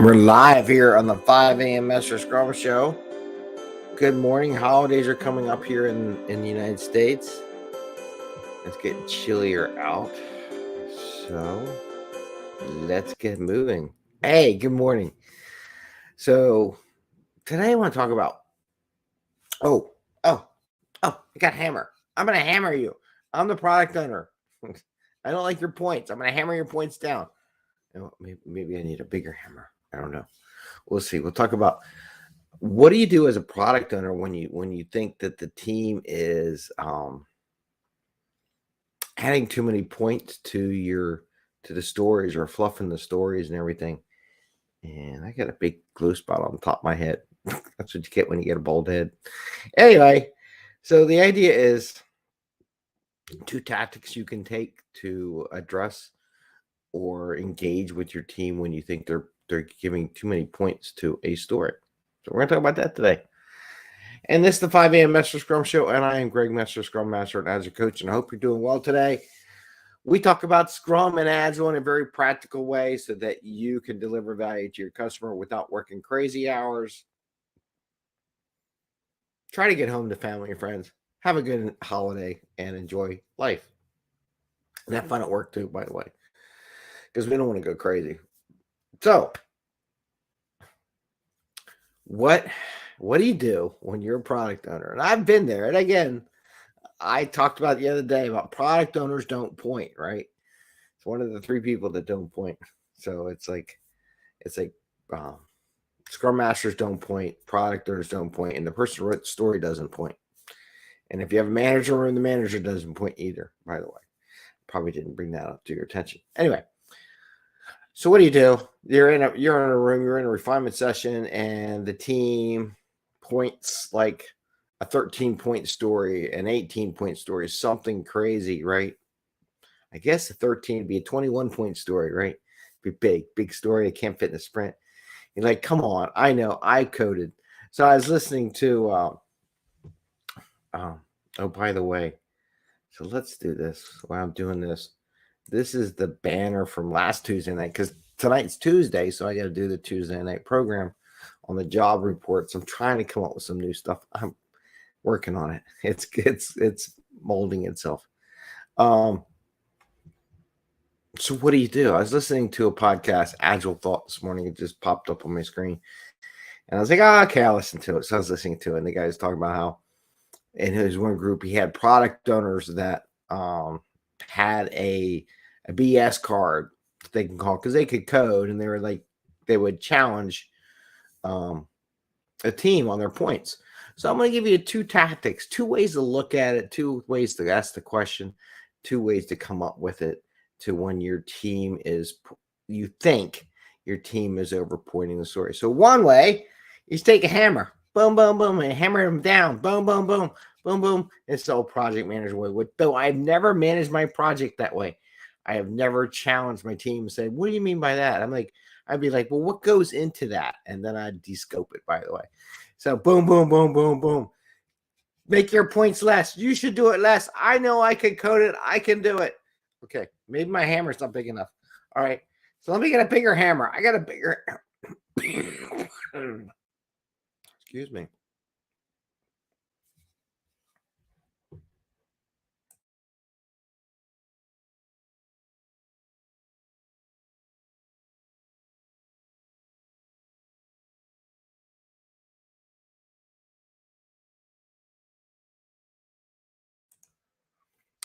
We're live here on the 5 a.m. Mester Scrum Show. Good morning. Holidays are coming up here in the United States. It's getting chillier out. So let's get moving. Hey, good morning. So today I want to talk about I got hammer. I'm gonna hammer you. I'm the product owner. I don't like your points. I'm gonna hammer your points down. Maybe I need a bigger hammer. I don't know. We'll see. We'll talk about what do you do as a product owner when you think that the team is adding too many points to the stories or fluffing the stories and everything. And I got a big glue spot on the top of my head. That's what you get when you get a bald head. Anyway, so the idea is two tactics you can take to address or engage with your team when you think they're giving too many points to a story. So we're going to talk about that today. And this is the 5 a.m. Mester Scrum Show, and I am Greg Mester, Scrum Master and Agile Coach, and I hope you're doing well today. We talk about Scrum and Agile in a very practical way so that you can deliver value to your customer without working crazy hours. Try to get home to family and friends. Have a good holiday and enjoy life. And have fun at work too, by the way, because we don't want to go crazy. So, what do you do when you're a product owner? And I've been there. And again, I talked about the other day about product owners don't point, right? It's one of the three people that don't point. So it's like Scrum Masters don't point, product owners don't point, and the person who wrote the story doesn't point. And if you have a manager and the manager doesn't point either, by the way. Probably didn't bring that up to your attention. Anyway, so what do? You're in a room, you're in a refinement session, and the team points like a 13-point story, an 18-point story, something crazy, right? I guess a 13 would be a 21-point story, right? Be big story. It can't fit in a sprint. You're like, come on, I know, I coded. So I was listening to, by the way, so let's do this while I'm doing this. This is the banner from last Tuesday night because tonight's Tuesday, so I got to do the Tuesday night program on the job reports. I'm trying to come up with some new stuff. I'm working on it. It's molding itself. So what do? I was listening to a podcast, Agile Thought, this morning. It just popped up on my screen. And I was like, okay, I'll listen to it. So I was listening to it. And the guy was talking about how in his one group, he had product owners that had a BS card they can call because they could code. And they were like, they would challenge a team on their points. So I'm going to give you two tactics, two ways to look at it, two ways to ask the question, two ways to come up with it to when your team is, you think your team is overpointing the story. So one way is take a hammer, boom, boom, boom, and hammer them down, boom, boom, boom, boom, boom. It's the old project manager way. Though I've never managed my project that way. I have never challenged my team and said, what do you mean by that? I'd be like, well, what goes into that? And then I'd descope it, by the way. So boom, boom, boom, boom, boom. Make your points less. You should do it less. I know I can code it. I can do it. Okay, maybe my hammer's not big enough. All right, so let me get a bigger hammer. I got a bigger. Excuse me.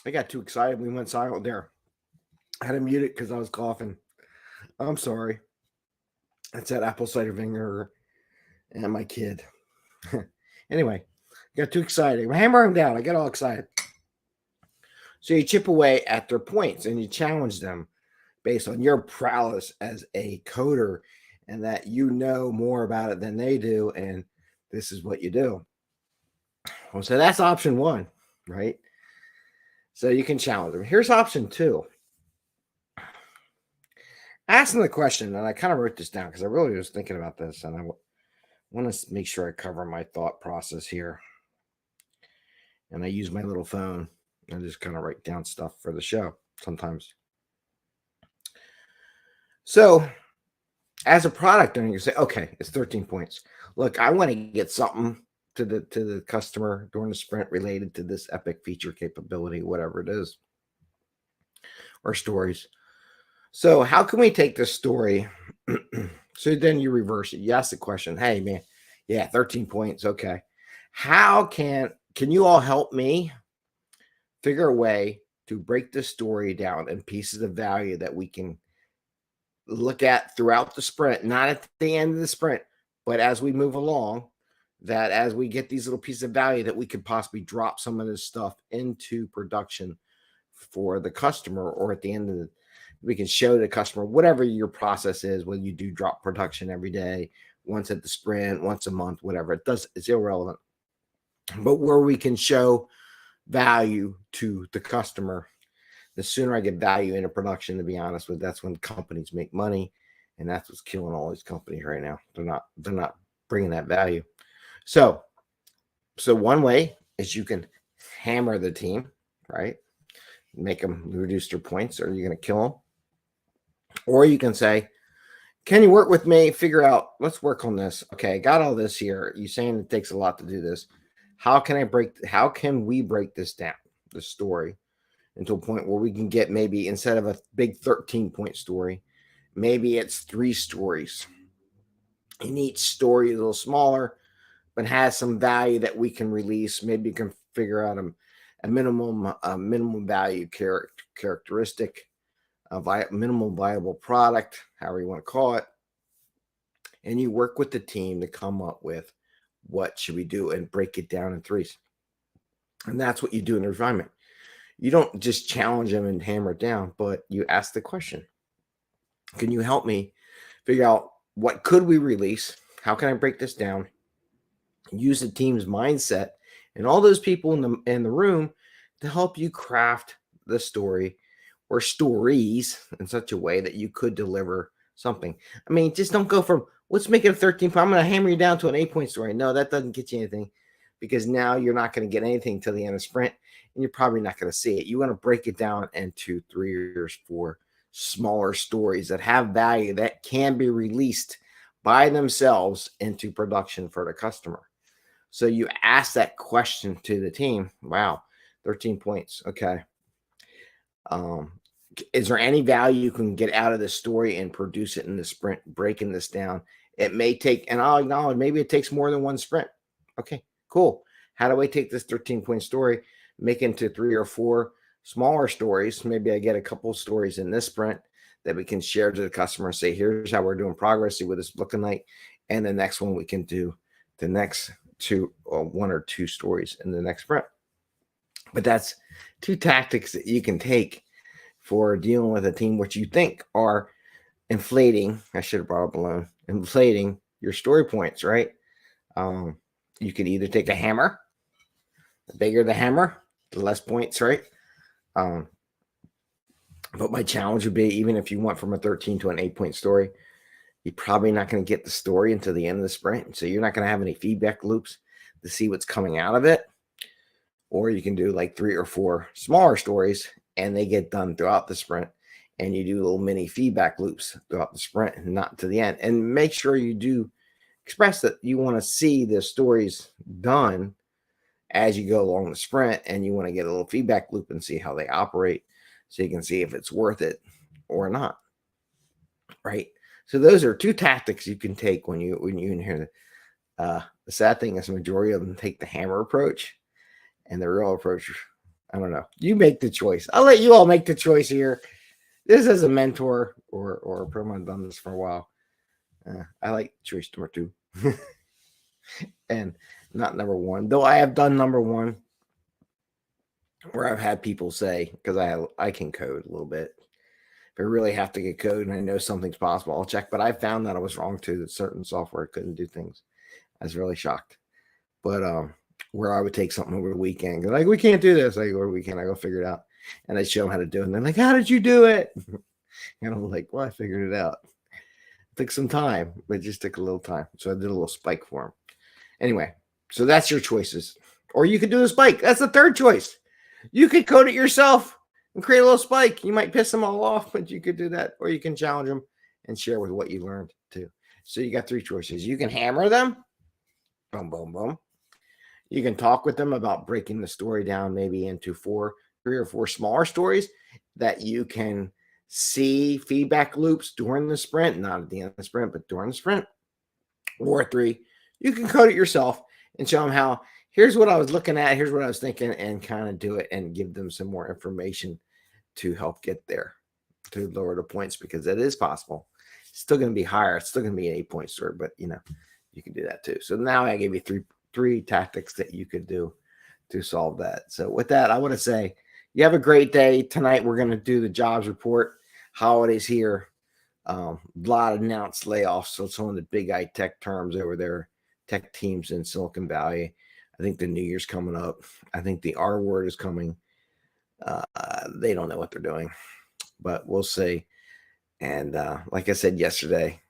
I got too excited. We went silent there. I had to mute it because I was coughing. I'm sorry. That's that apple cider vinegar and my kid. Anyway, got too excited. Hammer them down. I got all excited. So you chip away at their points and you challenge them based on your prowess as a coder and that you know more about it than they do. And this is what you do. Well, so that's option one, right? So you can challenge them. Here's option two. Ask them the question, and I kind of wrote this down because I really was thinking about this, and I want to make sure I cover my thought process here. And I use my little phone and just kind of write down stuff for the show sometimes. So as a product owner, you say, okay, it's 13 points. Look, I want to get something to the customer during the sprint related to this epic feature capability, whatever it is, or stories. So how can we take this story? So then you reverse it. You ask the question, hey man, yeah, 13 points. Okay. How can you all help me figure a way to break this story down in pieces of value that we can look at throughout the sprint, not at the end of the sprint, but as we move along, that as we get these little pieces of value that we could possibly drop some of this stuff into production for the customer, or at the end of the, we can show the customer whatever your process is, whether you do drop production every day, once at the sprint, once a month, whatever it does, it's irrelevant. But where we can show value to the customer, the sooner I get value into production, to be honest with, that's when companies make money, and that's what's killing all these companies right now. They're not bringing that value. So one way is you can hammer the team, right? Make them reduce their points, or you're going to kill them. Or you can say, can you work with me? Figure out, let's work on this. Okay, I got all this here. You're saying it takes a lot to do this. How can we break this down, the story, into a point where we can get, maybe instead of a big 13-point story, maybe it's 3 stories. And each story is a little smaller, but has some value that we can release. Maybe you can figure out a minimum value characteristic, minimum viable product, however you want to call it. And you work with the team to come up with what should we do and break it down in 3s. And that's what you do in the refinement. You don't just challenge them and hammer it down, but you ask the question, can you help me figure out what could we release? How can I break this down? Use the team's mindset and all those people in the room to help you craft the story or stories in such a way that you could deliver something. I mean, just don't go from, let's make it a 13 point. I'm going to hammer you down to an 8-point story. No, that doesn't get you anything, because now you're not going to get anything till the end of sprint, and you're probably not going to see it. You want to break it down into 3 or 4 smaller stories that have value that can be released by themselves into production for the customer. So you ask that question to the team. Wow, 13 points. Okay. Is there any value you can get out of this story and produce it in the sprint, breaking this down? It may take, and I'll acknowledge, maybe it takes more than 1 sprint. Okay, cool. How do I take this 13-point story, make it into 3 or 4 smaller stories? Maybe I get a couple of stories in this sprint that we can share to the customer and say, here's how we're doing progress, see what it's looking like. And the next one, we can do the next 1 or 2 stories in the next sprint. But that's 2 tactics that you can take for dealing with a team which you think are inflating. I should have brought up a balloon. Inflating your story points, right? You can either take a hammer. The bigger the hammer, the less points, right? But my challenge would be, even if you went from a 13 to an 8-point story, you're probably not going to get the story until the end of the sprint. So you're not going to have any feedback loops to see what's coming out of it. Or you can do like 3 or 4 smaller stories, and they get done throughout the sprint, and you do little mini feedback loops throughout the sprint and not to the end. And make sure you do express that you want to see the stories done as you go along the sprint, and you want to get a little feedback loop and see how they operate, so you can see if it's worth it or not, right? So those are 2 tactics you can take when you inherit. The sad thing is, the majority of them take the hammer approach, and the real approach, I don't know. You make the choice. I'll let you all make the choice here. This as a mentor or a promo, I've done this for a while. I like choice number 2, and not number 1. Though I have done number 1, where I've had people say, because I can code a little bit. If I really have to get code and I know something's possible, I'll check. But I found that I was wrong too. That certain software couldn't do things. I was really shocked. But where I would take something over the weekend, like, we can't do this. I go over the weekend, I go figure it out, and I show them how to do it. And they're like, how did you do it? And I'm like, well, I figured it out. It took some time, but it just took a little time. So I did a little spike for them. Anyway, so that's your choices. Or you could do a spike. That's the 3rd choice. You could code it yourself and create a little spike. You might piss them all off, but you could do that. Or you can challenge them and share with what you learned too. So you got three choices. You can hammer them, boom, boom, boom. You can talk with them about breaking the story down maybe into three or four smaller stories that you can see feedback loops during the sprint, not at the end of the sprint, but during the sprint. Or three, you can code it yourself and show them how here's what I was looking at, here's what I was thinking, and kind of do it and give them some more information to help get there, to lower the points, because it is possible. It's still going to be higher. It's still going to be an 8-point story, but you can do that too. So now I gave you three tactics that you could do to solve that. So with that, I want to say you have a great day. Tonight we're going to do the jobs report. Holidays here. A lot of announced layoffs. So some of the big tech terms over there, tech teams in Silicon Valley. I think the New Year's coming up. I think the R word is coming. They don't know what they're doing, but we'll see. And like I said yesterday,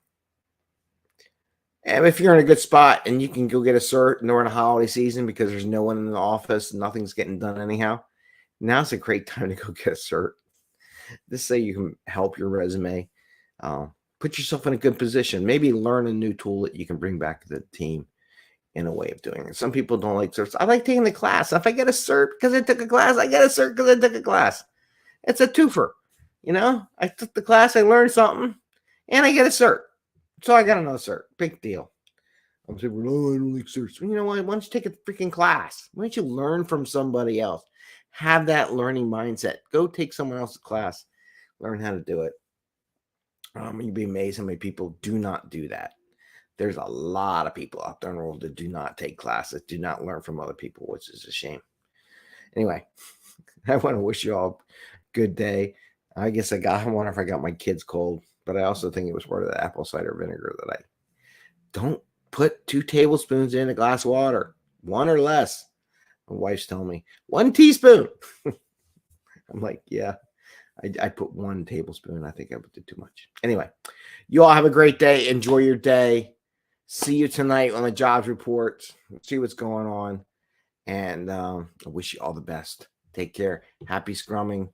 and if you're in a good spot and you can go get a cert during the holiday season because there's no one in the office, nothing's getting done anyhow, now's a great time to go get a cert. Just say you can help your resume. Put yourself in a good position. Maybe learn a new tool that you can bring back to the team in a way of doing it. Some people don't like certs. I like taking the class. If I get a cert because I took a class, I get a cert because I took a class. It's a twofer. I took the class, I learned something, and I get a cert. So I got another cert. Big deal. I'm saying, oh, I don't like certs. Well, you know what? Why don't you take a freaking class? Why don't you learn from somebody else? Have that learning mindset. Go take someone else's class. Learn how to do it. You'd be amazed how many people do not do that. There's a lot of people out there in the world that do not take classes, do not learn from other people, which is a shame. Anyway, I want to wish you all a good day. I wonder if I got my kids cold, but I also think it was part of the apple cider vinegar that I don't put 2 tablespoons in a glass of water, 1 or less. My wife's telling me 1 teaspoon. I'm like, yeah. I put 1 tablespoon. I think I did too much. Anyway, you all have a great day. Enjoy your day. See you tonight on the jobs reports. See what's going on. And I wish you all the best. Take care. Happy scrumming.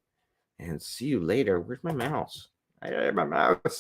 And see you later. Where's my mouse? I have my mouse.